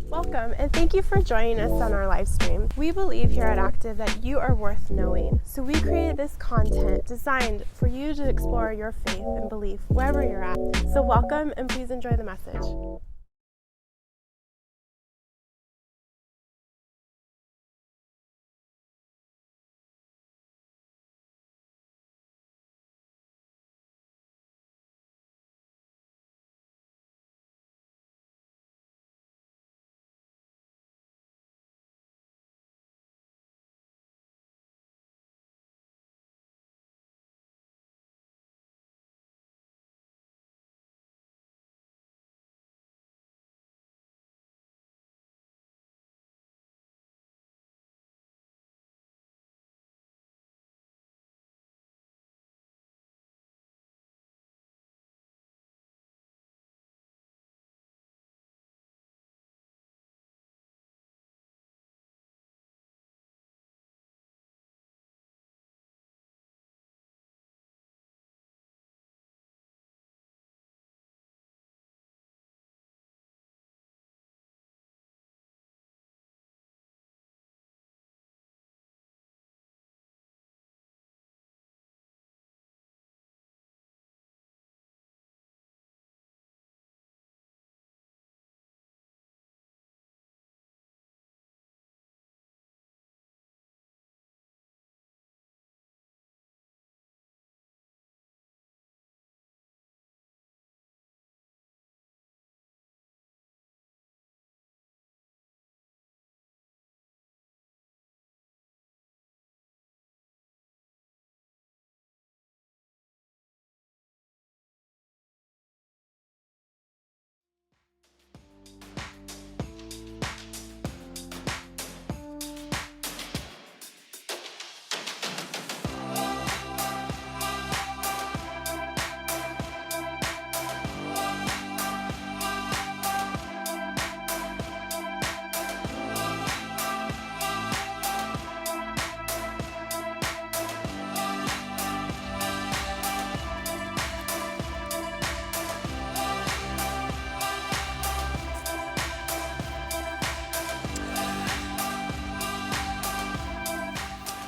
Welcome, and thank you for joining us on our live stream. We believe here at Active that you are worth knowing, so we created this content designed for you to explore your faith and belief wherever you're at. So welcome, and please enjoy the message.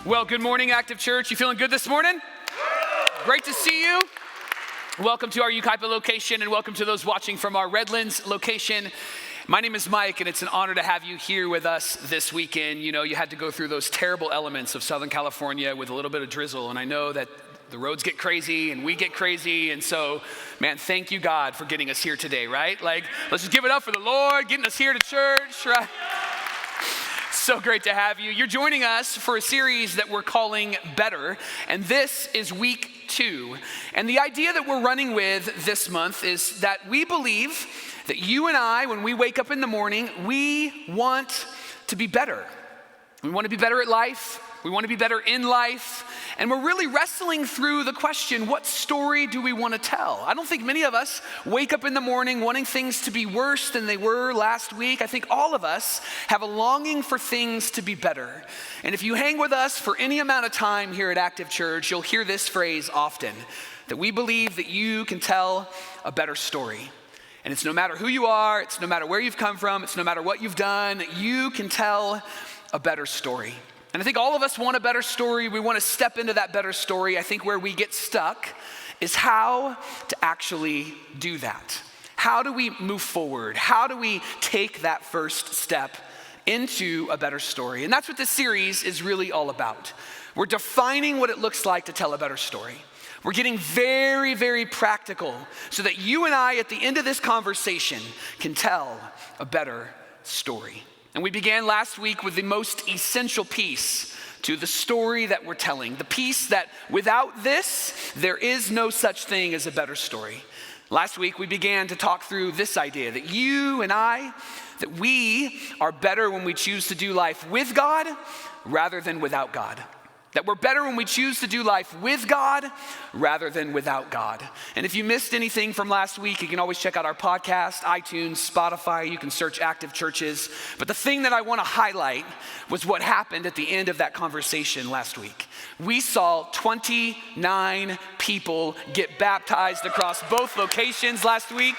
Well, good morning, Active Church. You feeling good this morning? Great to see you. Welcome to our Yucaipa location, and welcome to those watching from our Redlands location. My name is Mike, and it's an honor to have you here with us this weekend. You know, you had to go through those terrible elements of Southern California with a little bit of drizzle, and I know that the roads get crazy and we get crazy, and so, man, thank you, God, for getting us here today, right? Like, let's just give it up for the Lord, getting us here to church, right? So great to have you. You're joining us for a series that we're calling Better, and this is week 2. And the idea that we're running with this month is that we believe that you and I, when we wake up in the morning, we want to be better. We want to be better at life. We want to be better in life. And we're really wrestling through the question, what story do we want to tell? I don't think many of us wake up in the morning wanting things to be worse than they were last week. I think all of us have a longing for things to be better. And if you hang with us for any amount of time here at Active Church, you'll hear this phrase often, that we believe that you can tell a better story. And it's no matter who you are, it's no matter where you've come from, it's no matter what you've done, you can tell a better story. And I think all of us want a better story. We want to step into that better story. I think where we get stuck is how to actually do that. How do we move forward? How do we take that first step into a better story? And that's what this series is really all about. We're defining what it looks like to tell a better story. We're getting very, very practical so that you and I, at the end of this conversation, can tell a better story. And we began last week with the most essential piece to the story that we're telling. The piece that without this, there is no such thing as a better story. Last week, we began to talk through this idea that you and I, that we are better when we choose to do life with God rather than without God. That we're better when we choose to do life with God rather than without God. And if you missed anything from last week, you can always check out our podcast, iTunes, Spotify. You can search Active Churches. But the thing that I want to highlight was what happened at the end of that conversation last week. We saw 29 people get baptized across both locations last week.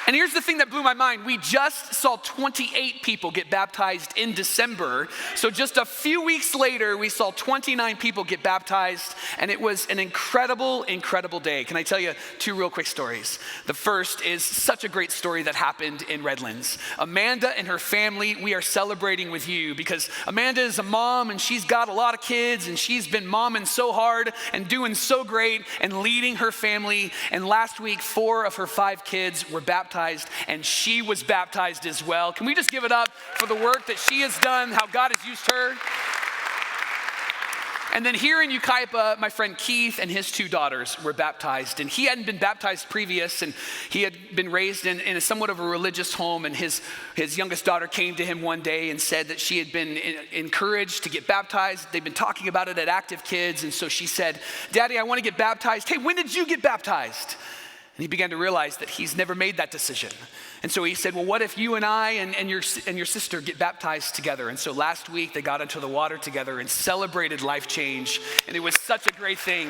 And here's the thing that blew my mind. We just saw 28 people get baptized in December. So just a few weeks later, we saw 29 people get baptized, and it was an incredible, incredible day. Can I tell you 2 real quick stories? The first is such a great story that happened in Redlands. Amanda and her family, we are celebrating with you because Amanda is a mom, and she's got a lot of kids, and she's been momming so hard and doing so great and leading her family. And last week, 4 of her 5 kids were baptized, and she was baptized as well. Can we just give it up for the work that she has done, how God has used her? And then here in Yucaipa, my friend Keith and his 2 daughters were baptized, and he hadn't been baptized previous, and he had been raised in a somewhat of a religious home, and his youngest daughter came to him one day and said that she had been encouraged to get baptized. They'd been talking about it at Active Kids, and so she said, "Daddy, I want to get baptized." "Hey, when did you get baptized?" And he began to realize that he's never made that decision. And so he said, "Well, what if you and I and your sister get baptized together?" And so last week they got into the water together and celebrated life change. And it was such a great thing.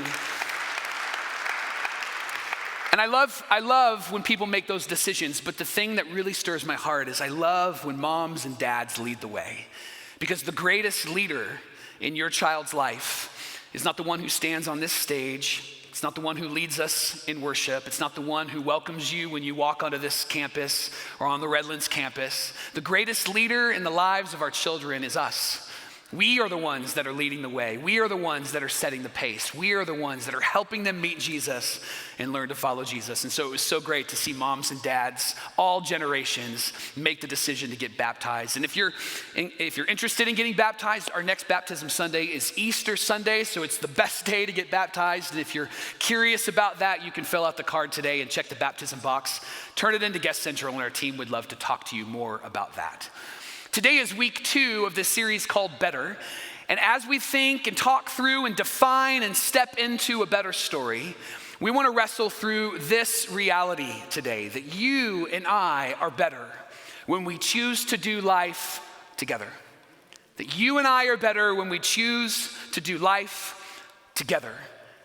And I love when people make those decisions, but the thing that really stirs my heart is I love when moms and dads lead the way. Because the greatest leader in your child's life is not the one who stands on this stage. It's not the one who leads us in worship. It's not the one who welcomes you when you walk onto this campus or on the Redlands campus. The greatest leader in the lives of our children is us. We are the ones that are leading the way. We are the ones that are setting the pace. We are the ones that are helping them meet Jesus and learn to follow Jesus. And so it was so great to see moms and dads, all generations, make the decision to get baptized. And if you're interested in getting baptized, our next baptism Sunday is Easter Sunday, so it's the best day to get baptized. And if you're curious about that, you can fill out the card today and check the baptism box. Turn it into Guest Central, and our team would love to talk to you more about that. Today is week 2 of this series called Better. And as we think and talk through and define and step into a better story, we want to wrestle through this reality today, that you and I are better when we choose to do life together. That you and I are better when we choose to do life together.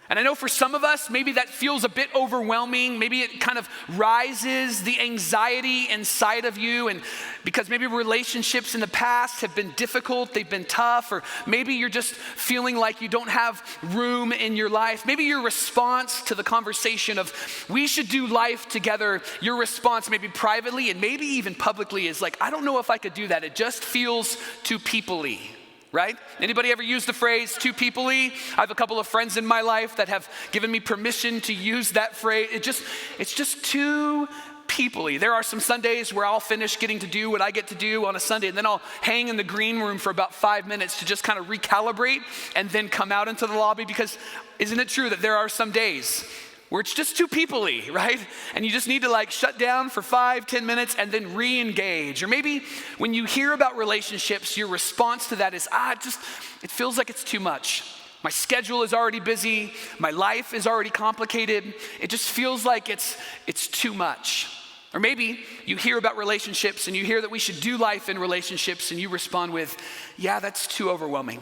And I know for some of us, maybe that feels a bit overwhelming. Maybe it kind of rises the anxiety inside of you, and because maybe relationships in the past have been difficult, they've been tough, or maybe you're just feeling like you don't have room in your life. Maybe your response to the conversation of we should do life together, your response maybe privately and maybe even publicly is like, I don't know if I could do that. It just feels too people-y. Right? Anybody ever use the phrase too people-y? I have a couple of friends in my life that have given me permission to use that phrase. It's just too people-y. There are some Sundays where I'll finish getting to do what I get to do on a Sunday, and then I'll hang in the green room for about 5 minutes to just kind of recalibrate and then come out into the lobby, because isn't it true that there are some days where it's just too people-y, right? And you just need to shut down for 5-10 minutes and then re-engage. Or maybe when you hear about relationships, your response to that is, it feels like it's too much. My schedule is already busy. My life is already complicated. It just feels like it's too much. Or maybe you hear about relationships and you hear that we should do life in relationships, and you respond with, yeah, that's too overwhelming.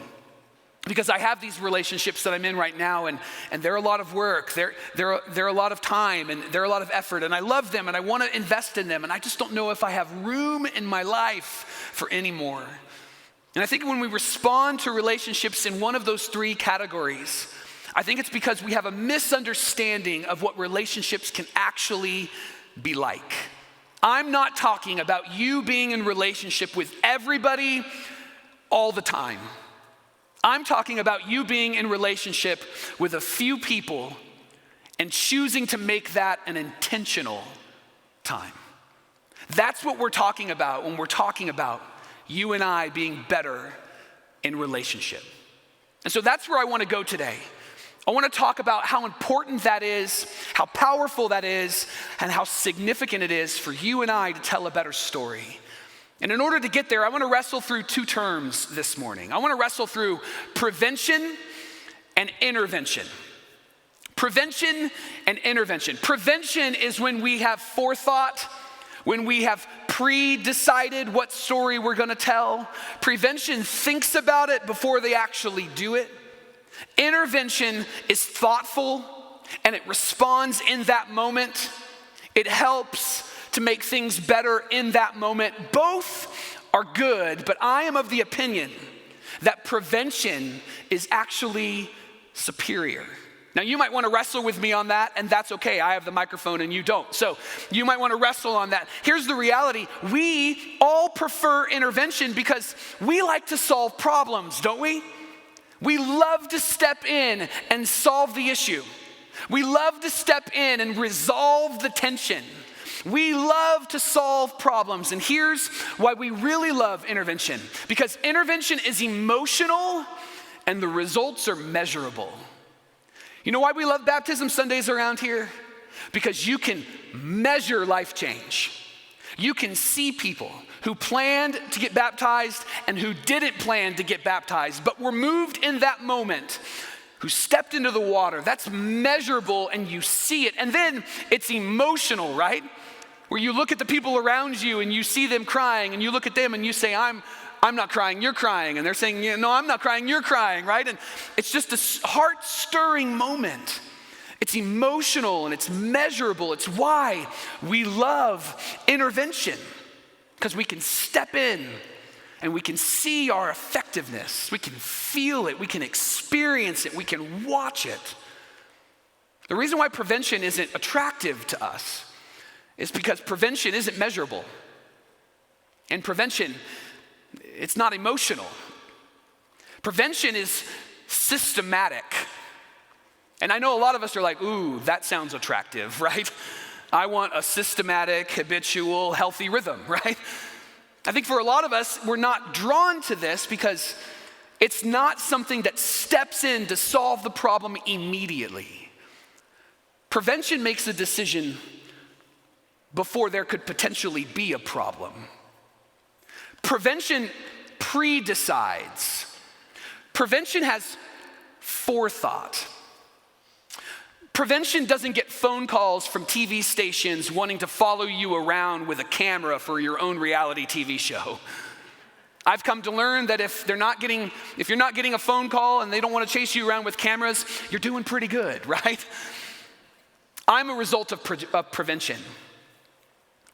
Because I have these relationships that I'm in right now, and they're a lot of work, they're a lot of time, and they're a lot of effort, and I love them, and I want to invest in them, and I just don't know if I have room in my life for any more. And I think when we respond to relationships in one of those 3 categories, I think it's because we have a misunderstanding of what relationships can actually be like. I'm not talking about you being in relationship with everybody all the time. I'm talking about you being in relationship with a few people and choosing to make that an intentional time. That's what we're talking about when we're talking about you and I being better in relationship. And so that's where I want to go today. I want to talk about how important that is, how powerful that is, and how significant it is for you and I to tell a better story. And in order to get there, I want to wrestle through 2 terms this morning. I want to wrestle through prevention and intervention. Prevention and intervention. Prevention is when we have forethought, when we have pre-decided what story we're going to tell. Prevention thinks about it before they actually do it. Intervention is thoughtful, and it responds in that moment. It helps to make things better in that moment. Both are good, but I am of the opinion that prevention is actually superior. Now, you might want to wrestle with me on that, and that's okay. I have the microphone and you don't. So you might want to wrestle on that. Here's the reality. We all prefer intervention because we like to solve problems, don't we? We love to step in and solve the issue. We love to step in and resolve the tension. We love to solve problems. And here's why we really love intervention. Because intervention is emotional and the results are measurable. You know why we love baptism Sundays around here? Because you can measure life change. You can see people who planned to get baptized and who didn't plan to get baptized, but were moved in that moment, who stepped into the water. That's measurable and you see it. And then it's emotional, right? Where you look at the people around you and you see them crying and you look at them and you say, I'm not crying, you're crying. And they're saying, yeah, no, I'm not crying, you're crying, right? And it's just a heart-stirring moment. It's emotional and it's measurable. It's why we love intervention, because we can step in and we can see our effectiveness. We can feel it, we can experience it, we can watch it. The reason why prevention isn't attractive to us is because prevention isn't measurable. And prevention, it's not emotional. Prevention is systematic. And I know a lot of us are like, ooh, that sounds attractive, right? I want a systematic, habitual, healthy rhythm, right? I think for a lot of us, we're not drawn to this because it's not something that steps in to solve the problem immediately. Prevention makes a decision before there could potentially be a problem. Prevention pre-decides. Prevention has forethought. Prevention doesn't get phone calls from TV stations wanting to follow you around with a camera for your own reality TV show. I've come to learn that if you're not getting a phone call and they don't want to chase you around with cameras, you're doing pretty good, right? I'm a result of prevention.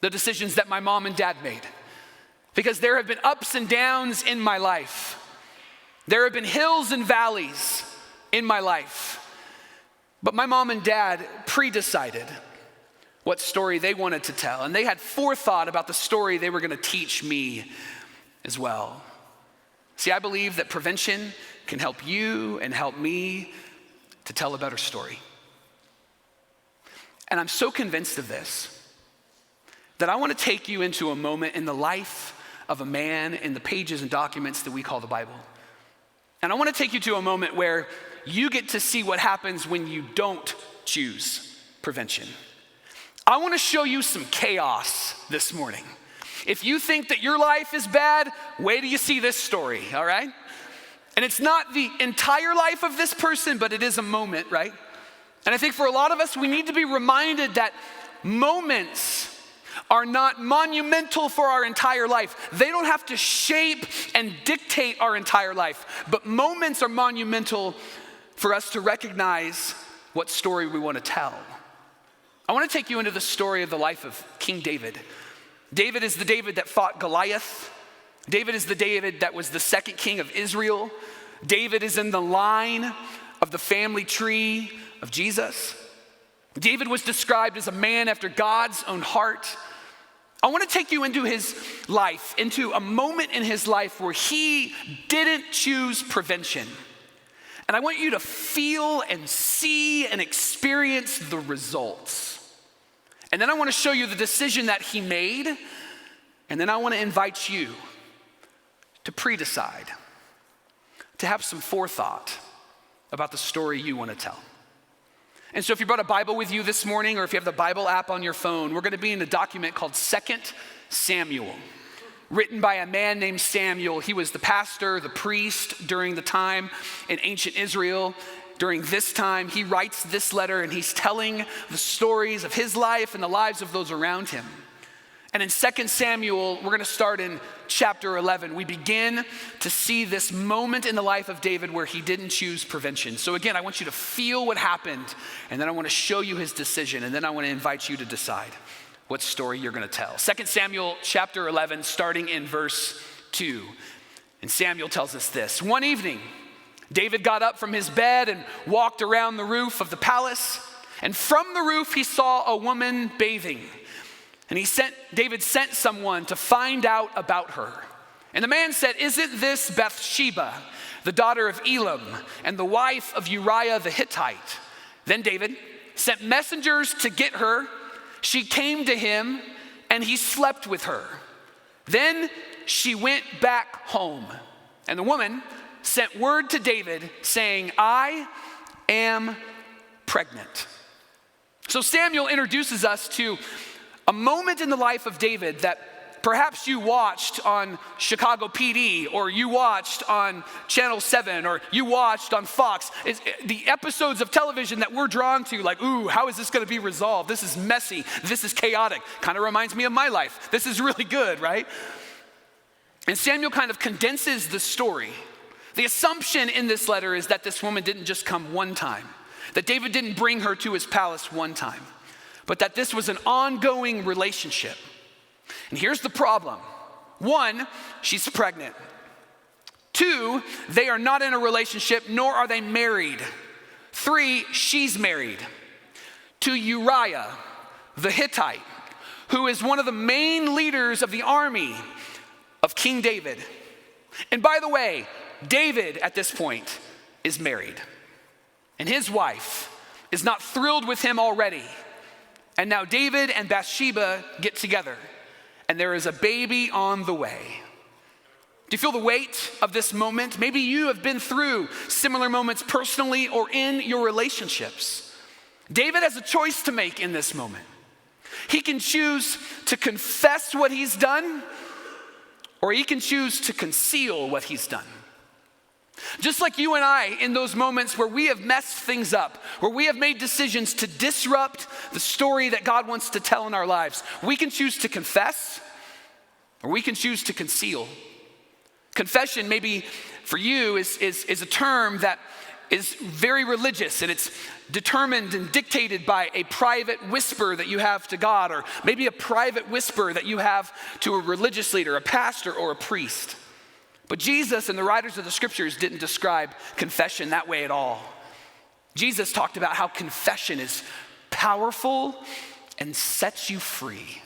The decisions that my mom and dad made. Because there have been ups and downs in my life. There have been hills and valleys in my life. But my mom and dad pre-decided what story they wanted to tell. And they had forethought about the story they were going to teach me as well. See, I believe that prevention can help you and help me to tell a better story. And I'm so convinced of this that I want to take you into a moment in the life of a man in the pages and documents that we call the Bible. And I want to take you to a moment where you get to see what happens when you don't choose prevention. I want to show you some chaos this morning. If you think that your life is bad, wait till you see this story, all right? And it's not the entire life of this person, but it is a moment, right? And I think for a lot of us, we need to be reminded that moments are not monumental for our entire life. They don't have to shape and dictate our entire life, but moments are monumental for us to recognize what story we want to tell. I want to take you into the story of the life of King David. David is the David that fought Goliath. David is the David that was the second king of Israel. David is in the line of the family tree of Jesus. David was described as a man after God's own heart. I want to take you into his life, into a moment in his life where he didn't choose prevention. And I want you to feel and see and experience the results. And then I want to show you the decision that he made. And then I want to invite you to pre-decide, to have some forethought about the story you want to tell. And so if you brought a Bible with you this morning, or if you have the Bible app on your phone, we're going to be in a document called 2 Samuel, written by a man named Samuel. He was the pastor, the priest during the time in ancient Israel. During this time, he writes this letter and he's telling the stories of his life and the lives of those around him. And in 2 Samuel, we're going to start in chapter 11. We begin to see this moment in the life of David where he didn't choose prevention. So again, I want you to feel what happened, and then I want to show you his decision, and then I want to invite you to decide. what story you're going to tell. 2 Samuel chapter 11, starting in verse 2. And Samuel tells us this. One evening, David got up from his bed and walked around the roof of the palace. And from the roof, he saw a woman bathing. And David sent someone to find out about her. And the man said, "Isn't this Bathsheba, the daughter of Elam, and the wife of Uriah the Hittite?" Then David sent messengers to get her. She came to him, and he slept with her. Then she went back home. And the woman sent word to David saying, "I am pregnant." So Samuel introduces us to a moment in the life of David that perhaps you watched on Chicago PD, or you watched on Channel 7, or you watched on Fox. It's the episodes of television that we're drawn to, like, ooh, how is this going to be resolved? This is messy. This is chaotic. Kind of reminds me of my life. This is really good, right? And Samuel kind of condenses the story. The assumption in this letter is that this woman didn't just come one time, that David didn't bring her to his palace one time, but that this was an ongoing relationship. And here's the problem. 1, she's pregnant. 2, they are not in a relationship, nor are they married. 3, she's married to Uriah the Hittite, who is one of the main leaders of the army of King David. And by the way, David at this point is married. And his wife is not thrilled with him already. And now David and Bathsheba get together. And there is a baby on the way. Do you feel the weight of this moment? Maybe you have been through similar moments personally or in your relationships. David has a choice to make in this moment. He can choose to confess what he's done, or he can choose to conceal what he's done. Just like you and I, in those moments where we have messed things up, where we have made decisions to disrupt the story that God wants to tell in our lives, we can choose to confess, or we can choose to conceal. Confession, maybe for you, is a term that is very religious, and it's determined and dictated by a private whisper that you have to God, or maybe a private whisper that you have to a religious leader, a pastor, or a priest. But Jesus and the writers of the scriptures didn't describe confession that way at all. Jesus talked about how confession is powerful and sets you free.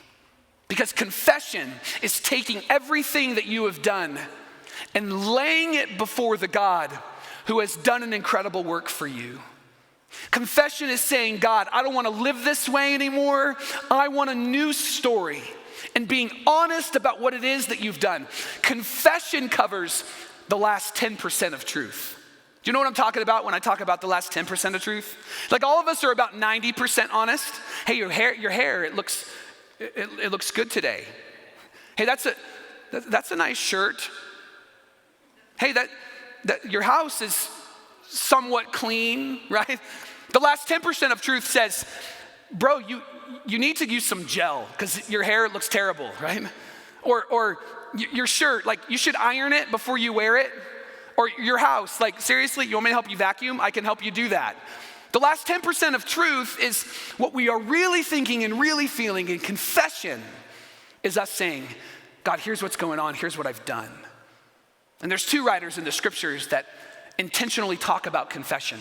Because confession is taking everything that you have done and laying it before the God who has done an incredible work for you. Confession is saying, God, I don't want to live this way anymore. I want a new story. And being honest about what it is that you've done. Confession covers the last 10% of truth. Do you know what I'm talking about when I talk about the last 10% of truth? Like, all of us are about 90% honest. Hey, your hair, it looks good today. Hey, that's a nice shirt. Hey, that your house is somewhat clean, right? The last 10% of truth says, bro, you need to use some gel because your hair looks terrible, right? Or your shirt, like, you should iron it before you wear it. Or your house, like, seriously, you want me to help you vacuum? I can help you do that. The last 10% of truth is what we are really thinking and really feeling, and confession is us saying, God, here's what's going on, here's what I've done. And there's 2 writers in the scriptures that intentionally talk about confession.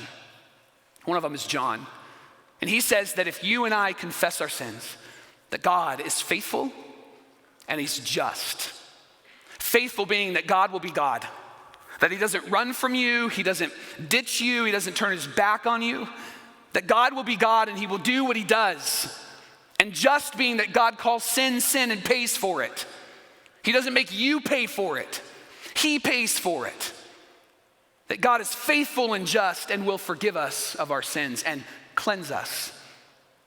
One of them is John. And he says that if you and I confess our sins, that God is faithful and he's just. Faithful being that God will be God. That he doesn't run from you, he doesn't ditch you, he doesn't turn his back on you. That God will be God and he will do what he does. And just being that God calls sin, sin, and pays for it. He doesn't make you pay for it. He pays for it. That God is faithful and just and will forgive us of our sins and cleanse us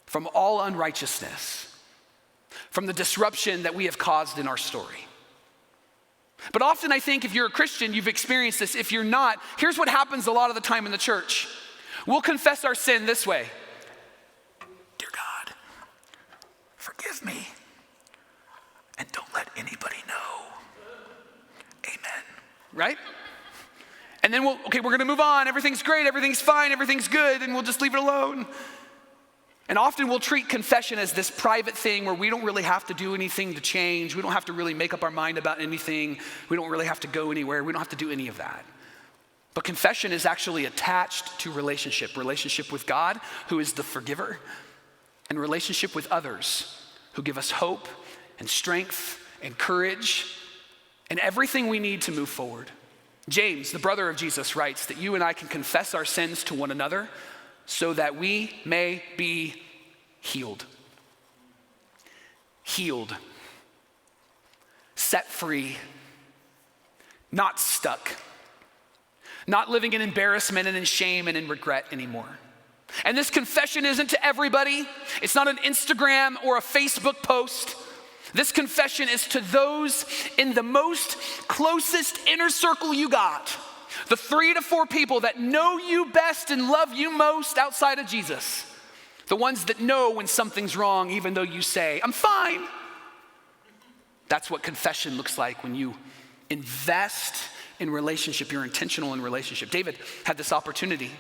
from all unrighteousness, from the disruption that we have caused in our story. But often I think if you're a Christian, you've experienced this. If you're not, here's what happens a lot of the time in the church. We'll confess our sin this way. Dear God, forgive me and don't let anybody know. Amen. Right? And then we're going to move on. Everything's great, everything's fine, everything's good, and we'll just leave it alone. And often we'll treat confession as this private thing where we don't really have to do anything to change. We don't have to really make up our mind about anything. We don't really have to go anywhere. We don't have to do any of that. But confession is actually attached to relationship with God, who is the forgiver, and relationship with others who give us hope and strength and courage and everything we need to move forward. James, the brother of Jesus, writes that you and I can confess our sins to one another so that we may be healed. Healed. Set free. Not stuck. Not living in embarrassment and in shame and in regret anymore. And this confession isn't to everybody. It's not an Instagram or a Facebook post. This confession is to those in the most closest inner circle you got. The 3 to 4 people that know you best and love you most outside of Jesus. The ones that know when something's wrong, even though you say, I'm fine. That's what confession looks like when you invest in relationship. You're intentional in relationship. David had this opportunity,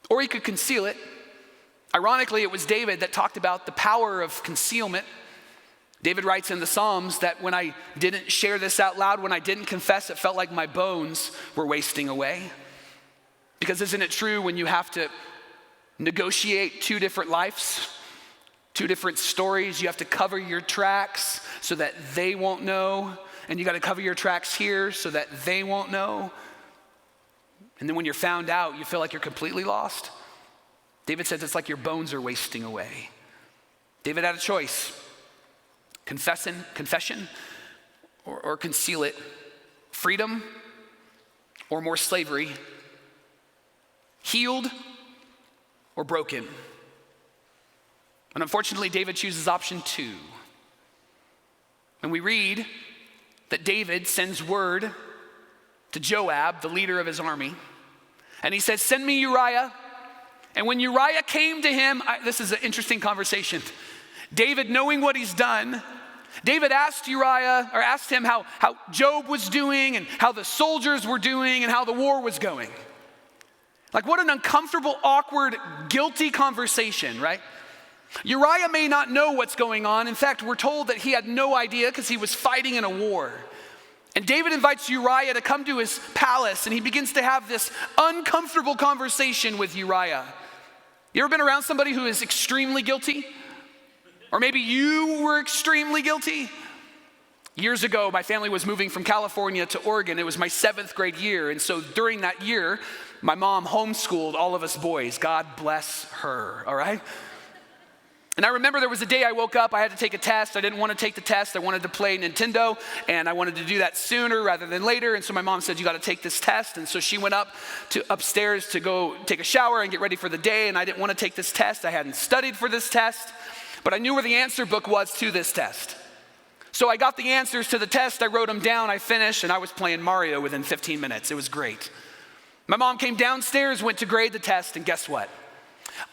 or he could conceal it. Ironically, it was David that talked about the power of concealment. David writes in the Psalms that when I didn't share this out loud, when I didn't confess, it felt like my bones were wasting away. Because isn't it true when you have to negotiate 2 different lives, 2 different stories, you have to cover your tracks so that they won't know, and you got to cover your tracks here so that they won't know. And then when you're found out, you feel like you're completely lost. David says it's like your bones are wasting away. David had a choice. Confession, or conceal it. Freedom, or more slavery. Healed, or broken. And unfortunately, David chooses option 2. And we read that David sends word to Joab, the leader of his army, and he says, send me Uriah. And when Uriah came to him, this is an interesting conversation. David, knowing what he's done, David asked him how Job was doing and how the soldiers were doing and how the war was going. Like, what an uncomfortable, awkward, guilty conversation, right? Uriah may not know what's going on. In fact, we're told that he had no idea because he was fighting in a war. And David invites Uriah to come to his palace, and he begins to have this uncomfortable conversation with Uriah. You ever been around somebody who is extremely guilty? Or maybe you were extremely guilty. Years ago, my family was moving from California to Oregon. It was my 7th grade year. And so during that year, my mom homeschooled all of us boys. God bless her, all right? And I remember there was a day I woke up, I had to take a test. I didn't want to take the test. I wanted to play Nintendo, and I wanted to do that sooner rather than later. And so my mom said, you got to take this test. And so she went upstairs to go take a shower and get ready for the day. And I didn't want to take this test. I hadn't studied for this test, but I knew where the answer book was to this test. So I got the answers to the test. I wrote them down. I finished, and I was playing Mario within 15 minutes. It was great. My mom came downstairs, went to grade the test, and guess what?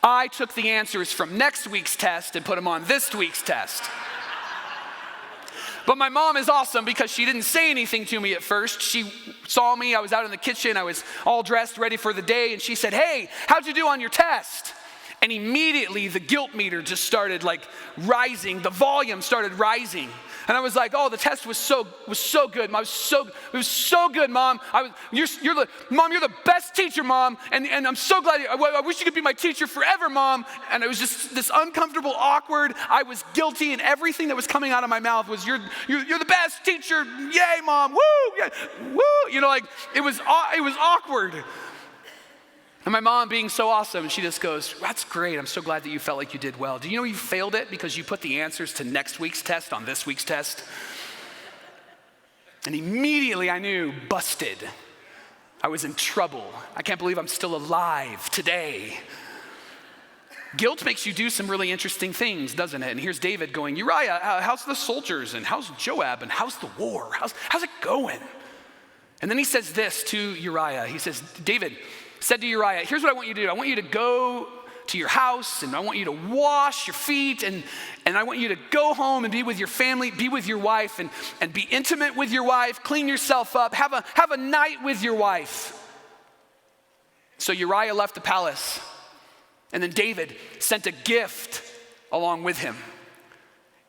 I took the answers from next week's test and put them on this week's test. But my mom is awesome because she didn't say anything to me at first. She saw me, I was out in the kitchen, I was all dressed, ready for the day, and she said, hey, how'd you do on your test? And immediately the guilt meter just started rising, the volume started rising. And I was like, oh, the test was so good. Mom, it was so good, Mom. You're the best teacher, Mom. And I'm so glad. I wish you could be my teacher forever, Mom. And it was just this uncomfortable, awkward. I was guilty, and everything that was coming out of my mouth was, you're the best teacher. Yay, Mom. Woo, yeah, woo. It was awkward. And my mom, being so awesome, she just goes, that's great. I'm so glad that you felt like you did well. Do you know you failed it because you put the answers to next week's test on this week's test? And immediately I knew, busted. I was in trouble. I can't believe I'm still alive today. Guilt makes you do some really interesting things, doesn't it? And here's David going, Uriah, how's the soldiers? And how's Joab? And how's the war? How's it going? And then he says this to Uriah. He says, David said to Uriah, here's what I want you to do. I want you to go to your house, and I want you to wash your feet, and I want you to go home and be with your family, be with your wife, and be intimate with your wife, clean yourself up, have a night with your wife. So Uriah left the palace, And then David sent a gift along with him.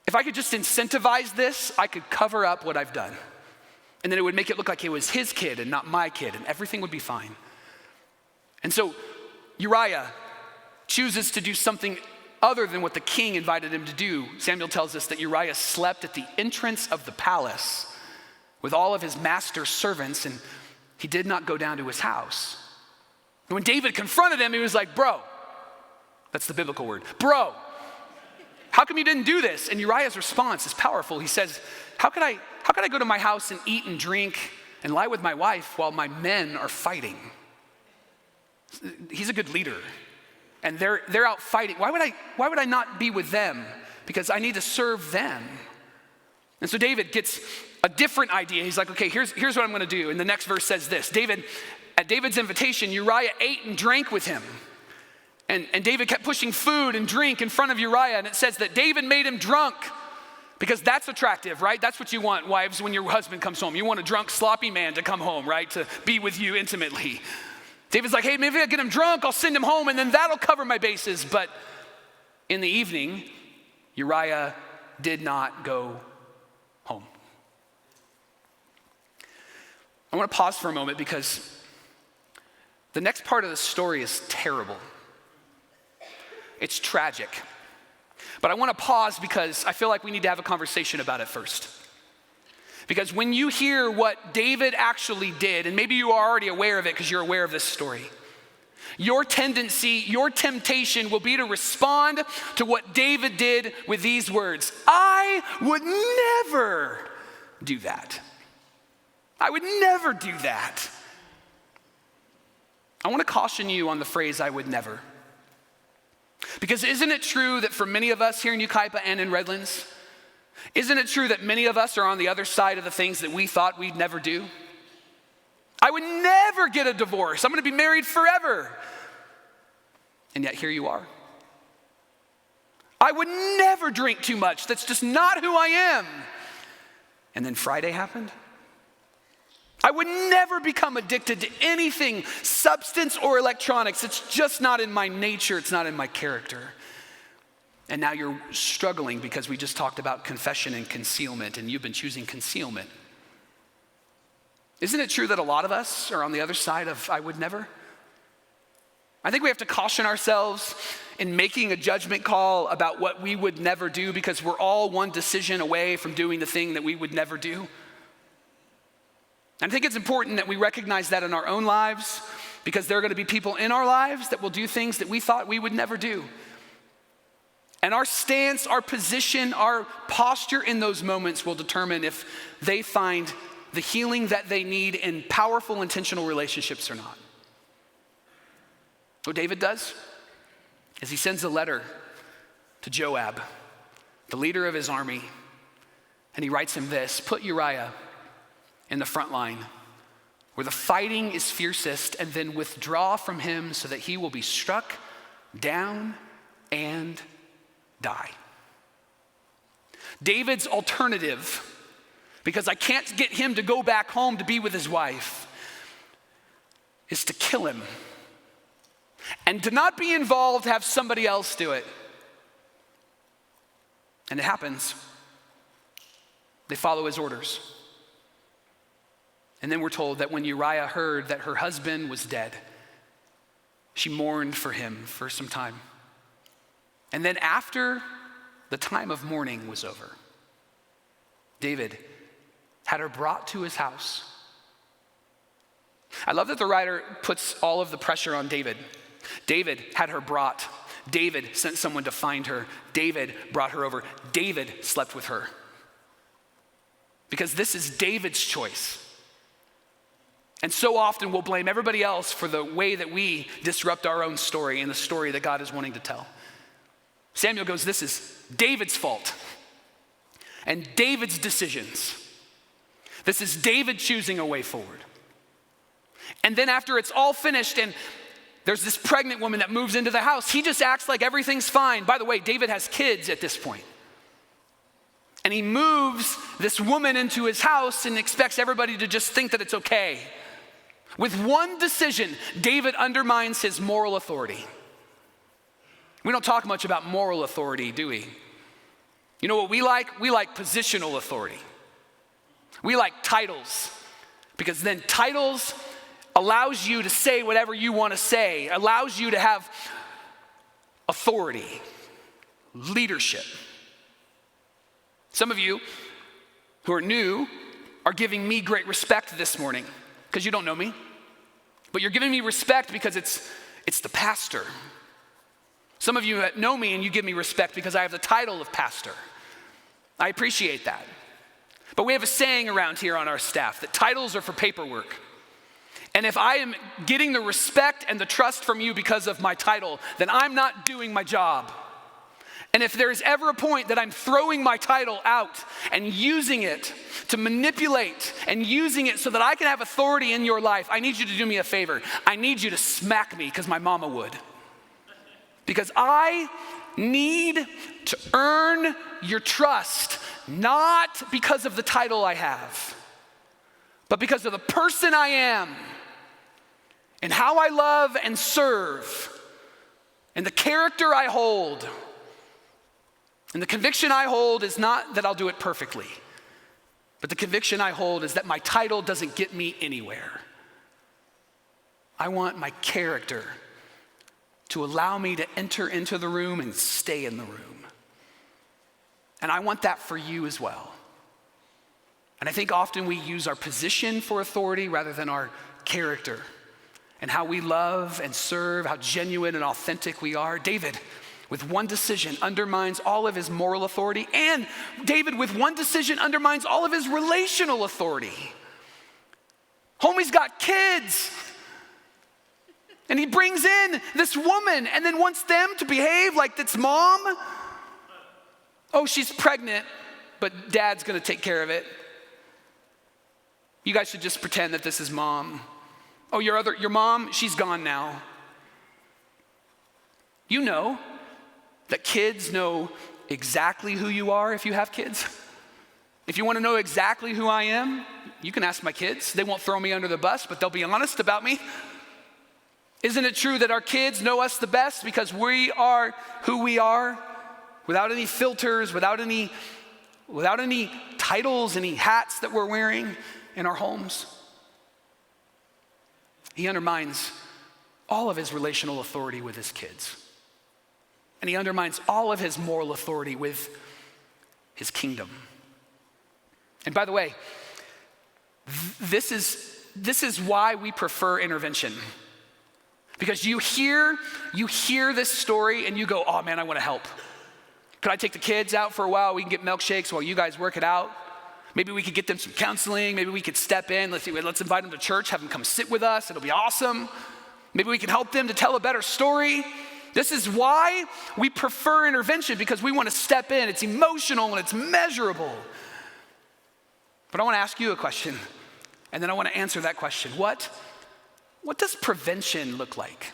If I could just incentivize this, I could cover up what I've done. And then it would make it look like it was his kid and not my kid, and everything would be fine. And so Uriah chooses to do something other than what the king invited him to do. Samuel tells us that Uriah slept at the entrance of the palace with all of his master's servants, and he did not go down to his house. And when David confronted him, he was like, bro, that's the biblical word, bro, how come you didn't do this? And Uriah's response is powerful. He says, how could I go to my house and eat and drink and lie with my wife while my men are fighting? He's a good leader, and they're out fighting. Why would I not be with them? Because I need to serve them. And so David gets a different idea. He's like, okay, here's what I'm gonna do. And the next verse says this: at David's invitation, Uriah ate and drank with him. And David kept pushing food and drink in front of Uriah, and it says that David made him drunk, because that's attractive, right? That's what you want, wives, when your husband comes home. You want a drunk, sloppy man to come home, right? To be with you intimately. David's like, hey, maybe I get him drunk, I'll send him home, and then that'll cover my bases. But in the evening, Uriah did not go home. I want to pause for a moment because the next part of the story is terrible. It's tragic. But I want to pause because I feel like we need to have a conversation about it first. Because when you hear what David actually did, and maybe you are already aware of it because you're aware of this story, your tendency, your temptation will be to respond to what David did with these words: I would never do that. I would never do that. I want to caution you on the phrase, I would never. Because isn't it true that for many of us here in Yucaipa and in Redlands, isn't it true that many of us are on the other side of the things that we thought we'd never do? I would never get a divorce. I'm going to be married forever. And yet here you are. I would never drink too much. That's just not who I am. And then Friday happened. I would never become addicted to anything, substance or electronics. It's just not in my nature. It's not in my character. And now you're struggling because we just talked about confession and concealment, and you've been choosing concealment. Isn't it true that a lot of us are on the other side of I would never? I think we have to caution ourselves in making a judgment call about what we would never do, because we're all one decision away from doing the thing that we would never do. And I think it's important that we recognize that in our own lives, because there are going to be people in our lives that will do things that we thought we would never do. And our stance, our position, our posture in those moments will determine if they find the healing that they need in powerful, intentional relationships or not. What David does is he sends a letter to Joab, the leader of his army, and he writes him this: put Uriah in the front line where the fighting is fiercest, and then withdraw from him so that he will be struck down and die. David's alternative, because I can't get him to go back home to be with his wife, is to kill him and to not be involved, have somebody else do it. And it happens. They follow his orders. And then we're told that when Uriah heard that her husband was dead, she mourned for him for some time. And then after the time of mourning was over, David had her brought to his house. I love that the writer puts all of the pressure on David. David had her brought. David sent someone to find her. David brought her over. David slept with her. Because this is David's choice. And so often we'll blame everybody else for the way that we disrupt our own story and the story that God is wanting to tell. Samuel goes, this is David's fault and David's decisions. This is David choosing a way forward. And then after it's all finished and there's this pregnant woman that moves into the house, he just acts like everything's fine. By the way, David has kids at this point. And he moves this woman into his house and expects everybody to just think that it's okay. With one decision, David undermines his moral authority. We don't talk much about moral authority, do we? You know what we like? We like positional authority. We like titles, because then titles allows you to say whatever you want to say, allows you to have authority, leadership. Some of you who are new are giving me great respect this morning because you don't know me, but you're giving me respect because it's the pastor. Some of you that know me and you give me respect because I have the title of pastor. I appreciate that. But we have a saying around here on our staff that titles are for paperwork. And if I am getting the respect and the trust from you because of my title, then I'm not doing my job. And if there's ever a point that I'm throwing my title out and using it to manipulate and using it so that I can have authority in your life, I need you to do me a favor. I need you to smack me because my mama would. Because I need to earn your trust, not because of the title I have, but because of the person I am and how I love and serve and the character I hold. And the conviction I hold is not that I'll do it perfectly, but the conviction I hold is that my title doesn't get me anywhere. I want my character to allow me to enter into the room and stay in the room. And I want that for you as well. And I think often we use our position for authority rather than our character and how we love and serve, how genuine and authentic we are. David, with one decision, undermines all of his moral authority, and David, with one decision, undermines all of his relational authority. Homie's got kids, and he brings in this woman and then wants them to behave like it's mom. Oh, she's pregnant, but dad's gonna take care of it. You guys should just pretend that this is mom. Oh, your mom, she's gone now. You know that kids know exactly who you are if you have kids. If you want to know exactly who I am, you can ask my kids. They won't throw me under the bus, but they'll be honest about me. Isn't it true that our kids know us the best because we are who we are, without any filters, without any titles, any hats that we're wearing in our homes? He undermines all of his relational authority with his kids. And he undermines all of his moral authority with his kingdom. And by the way, this is why we prefer intervention. Because you hear this story and you go, oh man, I want to help. Could I take the kids out for a while? We can get milkshakes while you guys work it out. Maybe we could get them some counseling. Maybe we could step in. Let's invite them to church, have them come sit with us. It'll be awesome. Maybe we can help them to tell a better story. This is why we prefer intervention, because we want to step in. It's emotional and it's measurable. But I want to ask you a question, and then I want to answer that question. What does prevention look like?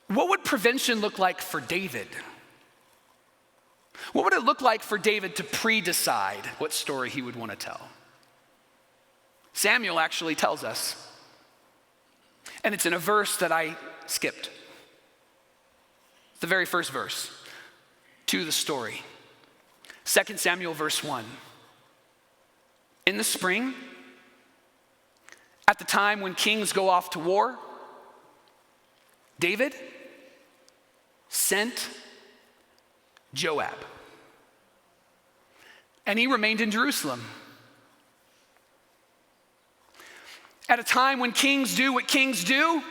What would prevention look like for David? What would it look like for David to pre-decide what story he would want to tell? Samuel actually tells us, and it's in a verse that I skipped. The very first verse to the story. 2 Samuel verse 1. In the spring, at the time when kings go off to war, David sent Joab. And he remained in Jerusalem. At a time when kings do what kings do,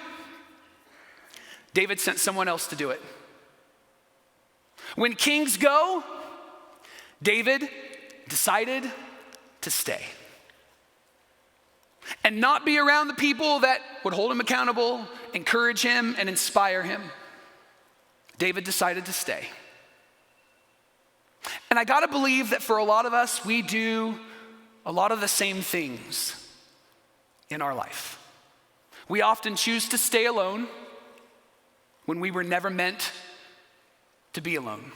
David sent someone else to do it. When kings go, David decided to stay and not be around the people that would hold him accountable, encourage him, and inspire him. David decided to stay. And I gotta believe that for a lot of us, we do a lot of the same things in our life. We often choose to stay alone when we were never meant to be alone.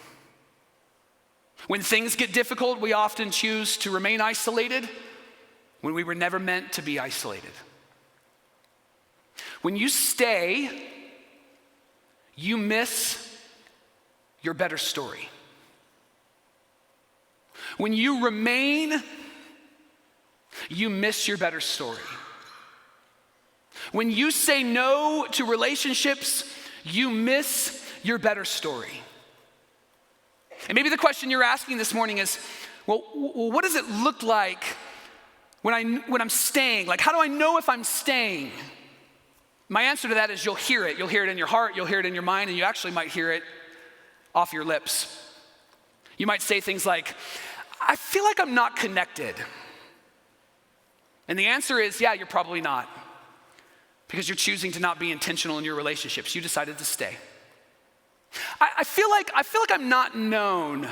When things get difficult, we often choose to remain isolated when we were never meant to be isolated. When you stay, you miss your better story. When you remain, you miss your better story. When you say no to relationships, you miss your better story. And maybe the question you're asking this morning is, well, what does it look like when I'm staying? Like, how do I know if I'm staying? My answer to that is you'll hear it. You'll hear it in your heart, you'll hear it in your mind, and you actually might hear it off your lips. You might say things like, I feel like I'm not connected. And the answer is, yeah, you're probably not. Because you're choosing to not be intentional in your relationships. You decided to stay. I feel like I'm not known.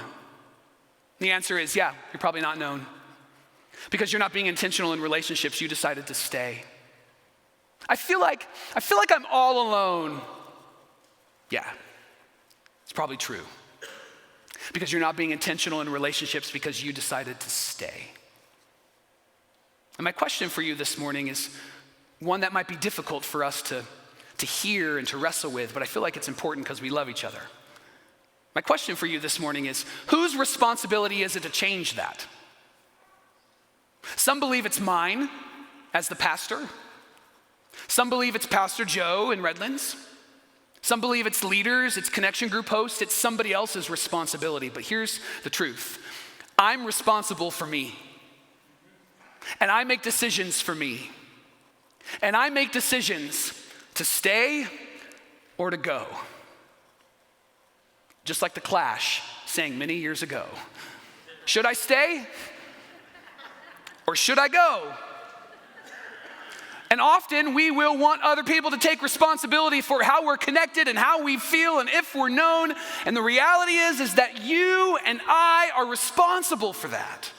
The answer is, yeah, you're probably not known. Because you're not being intentional in relationships, you decided to stay. I feel like I'm all alone. Yeah, it's probably true. Because you're not being intentional in relationships because you decided to stay. And my question for you this morning is one that might be difficult for us to hear and to wrestle with, but I feel like it's important because we love each other. My question for you this morning is, whose responsibility is it to change that? Some believe it's mine as the pastor. Some believe it's Pastor Joe in Redlands. Some believe it's leaders, it's connection group hosts, it's somebody else's responsibility. But here's the truth. I'm responsible for me. And I make decisions for me. And I make decisions to stay or to go. Just like The Clash sang many years ago. Should I stay or should I go? And often we will want other people to take responsibility for how we're connected and how we feel and if we're known. And the reality is that you and I are responsible for that.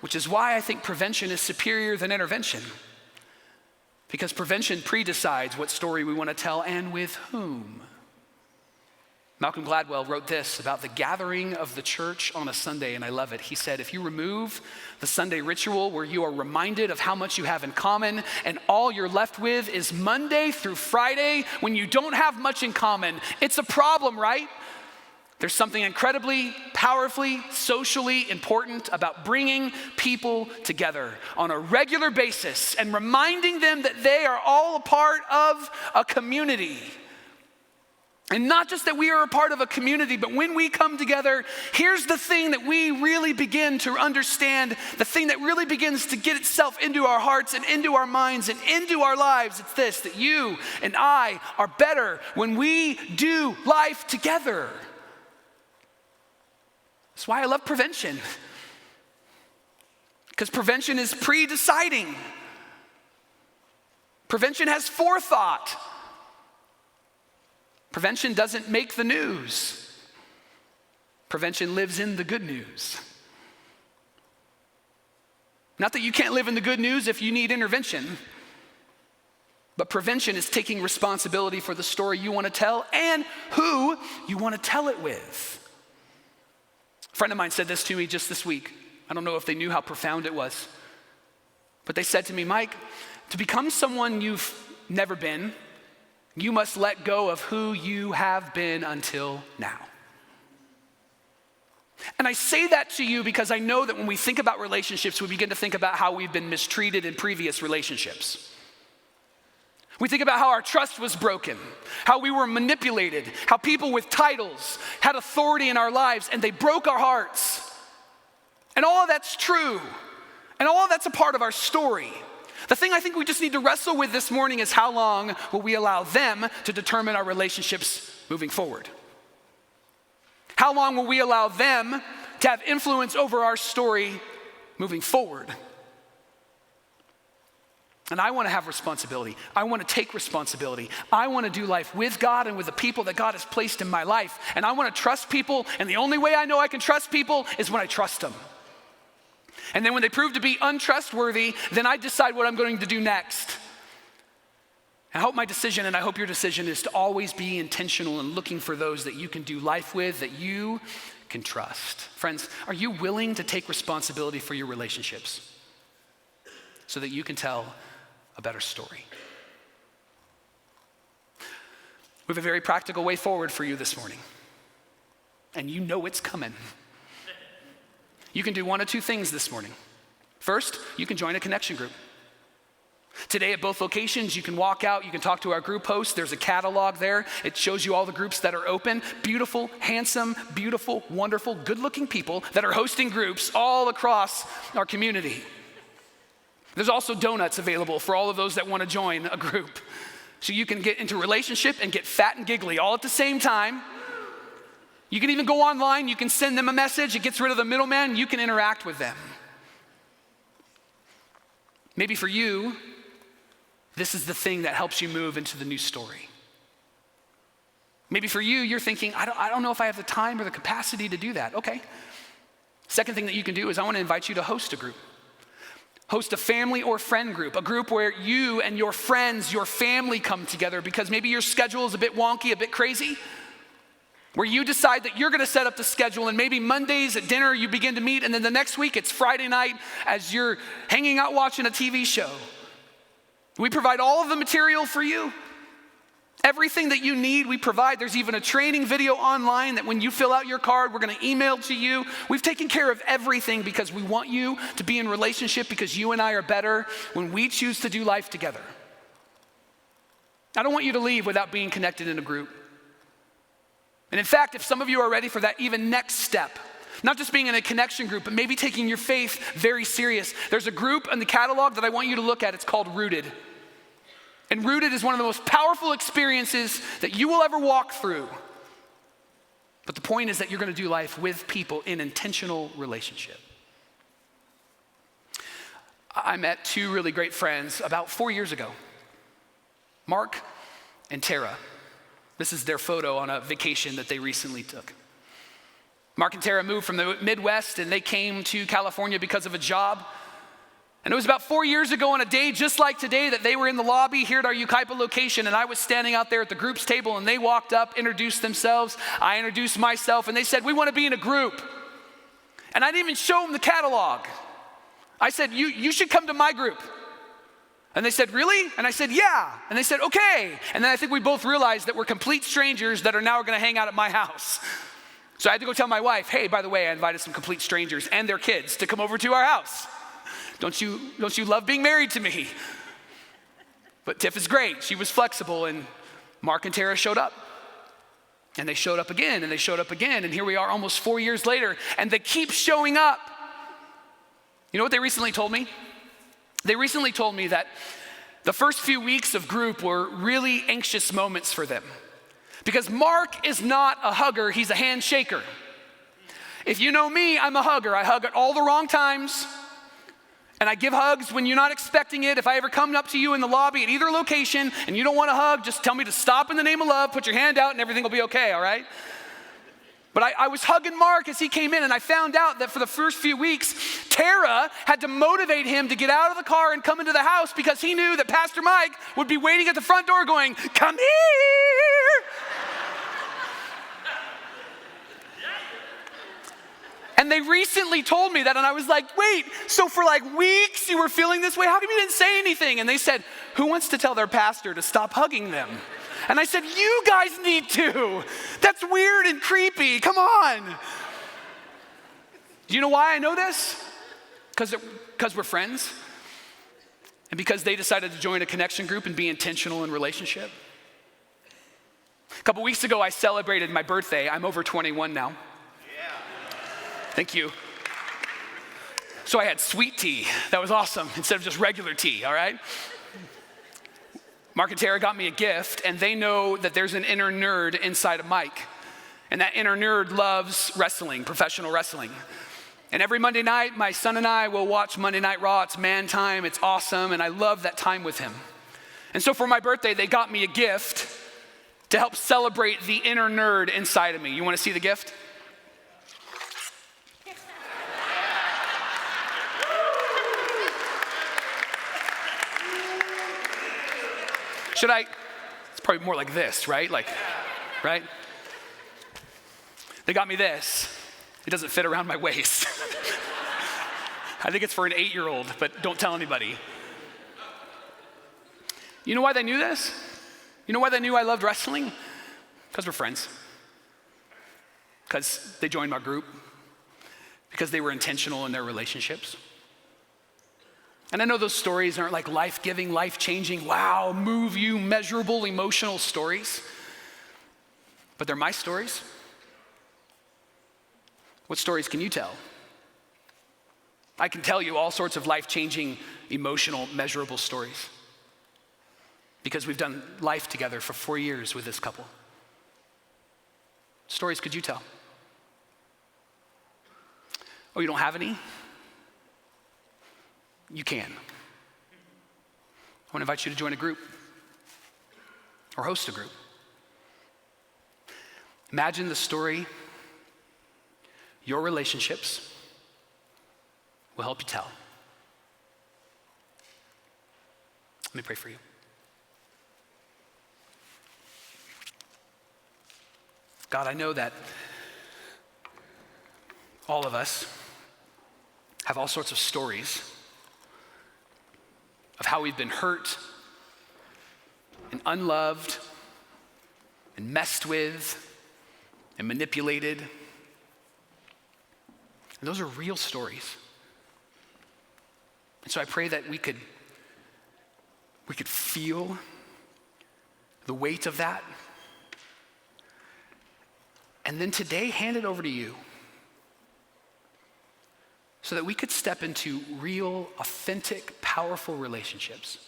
Which is why I think prevention is superior than intervention. Because prevention pre-decides what story we want to tell and with whom. Malcolm Gladwell wrote this about the gathering of the church on a Sunday, and I love it. He said, if you remove the Sunday ritual where you are reminded of how much you have in common, and all you're left with is Monday through Friday when you don't have much in common, it's a problem, right? There's something incredibly, powerfully, socially important about bringing people together on a regular basis and reminding them that they are all a part of a community. And not just that we are a part of a community, but when we come together, here's the thing that we really begin to understand, the thing that really begins to get itself into our hearts and into our minds and into our lives. It's this, that you and I are better when we do life together. That's why I love prevention. Because prevention is pre-deciding. Prevention has forethought. Prevention doesn't make the news. Prevention lives in the good news. Not that you can't live in the good news if you need intervention, but prevention is taking responsibility for the story you want to tell and who you want to tell it with. A friend of mine said this to me just this week. I don't know if they knew how profound it was, but they said to me, Mike, to become someone you've never been, you must let go of who you have been until now. And I say that to you because I know that when we think about relationships, we begin to think about how we've been mistreated in previous relationships. We think about how our trust was broken, how we were manipulated, how people with titles had authority in our lives and they broke our hearts. And all of that's true. And all of that's a part of our story. The thing I think we just need to wrestle with this morning is how long will we allow them to determine our relationships moving forward? How long will we allow them to have influence over our story moving forward? And I want to have responsibility. I want to take responsibility. I want to do life with God and with the people that God has placed in my life. And I want to trust people, and the only way I know I can trust people is when I trust them. And then when they prove to be untrustworthy, then I decide what I'm going to do next. I hope my decision, and I hope your decision, is to always be intentional in looking for those that you can do life with, that you can trust. Friends, are you willing to take responsibility for your relationships so that you can tell a better story? We have a very practical way forward for you this morning. And you know it's coming. You can do one of two things this morning. First, you can join a connection group. Today at both locations, you can walk out, you can talk to our group host. There's a catalog there. It shows you all the groups that are open. Beautiful, handsome, beautiful, wonderful, good-looking people that are hosting groups all across our community. There's also donuts available for all of those that want to join a group. So you can get into a relationship and get fat and giggly all at the same time. You can even go online, you can send them a message, it gets rid of the middleman, you can interact with them. Maybe for you, this is the thing that helps you move into the new story. Maybe for you, you're thinking, I don't know if I have the time or the capacity to do that. Okay. Second thing that you can do is I want to invite you to host a group. Host a family or friend group, a group where you and your friends, your family come together because maybe your schedule is a bit wonky, a bit crazy, where you decide that you're going to set up the schedule and maybe Mondays at dinner you begin to meet and then the next week it's Friday night as you're hanging out watching a TV show. We provide all of the material for you. Everything that you need, we provide. There's even a training video online that when you fill out your card, we're going to email to you. We've taken care of everything because we want you to be in relationship because you and I are better when we choose to do life together. I don't want you to leave without being connected in a group. And in fact, if some of you are ready for that even next step, not just being in a connection group, but maybe taking your faith very serious, there's a group in the catalog that I want you to look at. It's called Rooted. And Rooted is one of the most powerful experiences that you will ever walk through. But the point is that you're going to do life with people in intentional relationship. I met two really great friends about 4 years ago, Mark and Tara. This is their photo on a vacation that they recently took. Mark and Tara moved from the Midwest and they came to California because of a job. And it was about 4 years ago on a day just like today that they were in the lobby here at our Yucaipa location and I was standing out there at the group's table and they walked up, introduced themselves, I introduced myself and they said, we want to be in a group. And I didn't even show them the catalog. I said, you should come to my group. And they said, really? And I said, yeah. And they said, okay. And then I think we both realized that we're complete strangers that are now going to hang out at my house. So I had to go tell my wife, hey, by the way, I invited some complete strangers and their kids to come over to our house. Don't you love being married to me? But Tiff is great. She was flexible and Mark and Tara showed up. And they showed up again and they showed up again. And here we are almost 4 years later and they keep showing up. You know what they recently told me? They recently told me that the first few weeks of group were really anxious moments for them. Because Mark is not a hugger, he's a handshaker. If you know me, I'm a hugger. I hug at all the wrong times. And I give hugs when you're not expecting it. If I ever come up to you in the lobby at either location and you don't want to hug, just tell me to stop in the name of love, put your hand out and everything will be okay, all right? But I was hugging Mark as he came in and I found out that for the first few weeks, Tara had to motivate him to get out of the car and come into the house because he knew that Pastor Mike would be waiting at the front door going, come here. And they recently told me that and I was like, wait, so for like weeks you were feeling this way? How come you didn't say anything? And they said, who wants to tell their pastor to stop hugging them? And I said, you guys need to. That's weird and creepy. Come on. Do you know why I know this? Because we're friends. And because they decided to join a connection group and be intentional in relationship. A couple weeks ago, I celebrated my birthday. I'm over 21 now. Yeah. Thank you. So I had sweet tea. That was awesome. Instead of just regular tea, all right? Mark and Tara got me a gift, and they know that there's an inner nerd inside of Mike. And that inner nerd loves wrestling, professional wrestling. And every Monday night, my son and I will watch Monday Night Raw. It's man time, it's awesome, and I love that time with him. And so for my birthday, they got me a gift to help celebrate the inner nerd inside of me. You want to see the gift? Should I? It's probably more like this, right? Right? They got me this. It doesn't fit around my waist. I think it's for an 8-year-old, but don't tell anybody. You know why they knew this? You know why they knew I loved wrestling? Because we're friends. Because they joined my group. Because they were intentional in their relationships. And I know those stories aren't like life-giving, life-changing, wow, move you, measurable, emotional stories. But they're my stories. What stories can you tell? I can tell you all sorts of life-changing, emotional, measurable stories. Because we've done life together for 4 years with this couple. Stories could you tell? Oh, you don't have any? You can. I want to invite you to join a group or host a group. Imagine the story your relationships will help you tell. Let me pray for you. God, I know that all of us have all sorts of stories of how we've been hurt and unloved and messed with and manipulated. And those are real stories. And so I pray that we could feel the weight of that. And then today, hand it over to you so that we could step into real, authentic, powerful relationships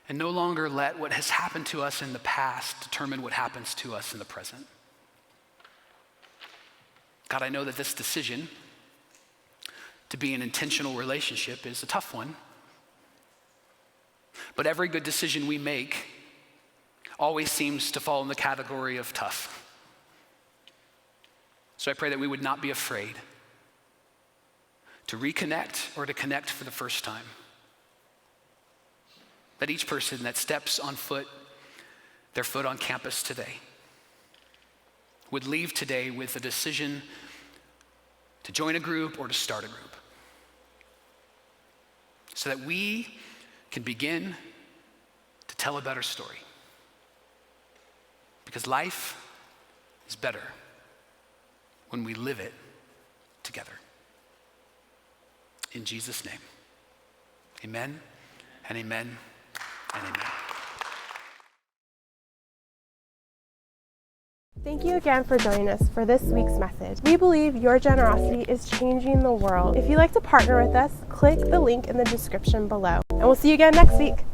and no longer let what has happened to us in the past determine what happens to us in the present. God, I know that this decision to be an intentional relationship is a tough one, but every good decision we make always seems to fall in the category of tough. So I pray that we would not be afraid to reconnect or to connect for the first time. That each person that steps on their foot on campus today, would leave today with a decision to join a group or to start a group. So that we can begin to tell a better story. Because life is better when we live it together. In Jesus' name, amen and amen and amen. Thank you again for joining us for this week's message. We believe your generosity is changing the world. If you'd like to partner with us, click the link in the description below. And we'll see you again next week.